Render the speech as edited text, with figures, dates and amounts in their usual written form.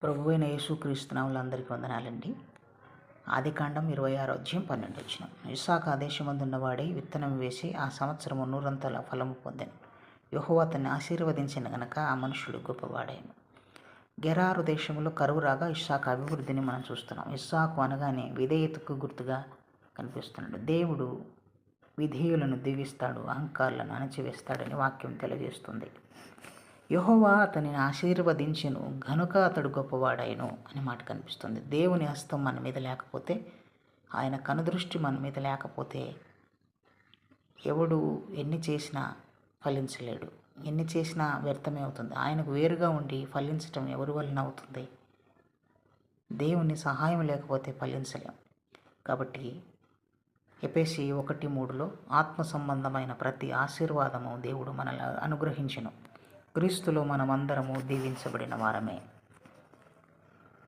ప్రభువైన యేసుక్రీస్తు నామములో అందరికీ వందనాలండి. ఆదికాండం 26:12. ఇస్సాకు ఆ దేశమందున్నవాడై విత్తనం వేసి ఆ సంవత్సరము నూరంతల ఫలము పొందెను. యెహోవా అతన్ని ఆశీర్వదించిన గనక ఆ మనుషుడు గొప్పవాడాయను. గెరారు దేశంలో కరువు రాగా ఇస్సాకు అభివృద్ధిని మనం చూస్తున్నాం. ఇస్సాకు అనగానే విధేయతకు గుర్తుగా కనిపిస్తున్నాడు. దేవుడు విధేయులను దీవిస్తాడు, అహంకారులను అణచివేస్తాడని వాక్యం తెలియజేస్తుంది. యెహోవా అతనిని ఆశీర్వదించెను గనుక అతడు గొప్పవాడాయను అని మాట కనిపిస్తుంది. దేవుని హస్తం మన మీద లేకపోతే, ఆయన కనుదృష్టి మన మీద లేకపోతే ఎవడు ఎన్ని చేసినా ఫలించలేడు, ఎన్ని చేసినా వ్యర్థమే అవుతుంది. ఆయనకు వేరుగా ఉండి ఫలించటం ఎవరి వలన అవుతుంది? దేవుని సహాయం లేకపోతే ఫలించలేం. కాబట్టి ఎఫెసీ 1:3 ఆత్మ సంబంధమైన ప్రతి ఆశీర్వాదము దేవుడు మనల్ని అనుగ్రహించెను. క్రీస్తులో మనమందరము దీవించబడిన వారమే.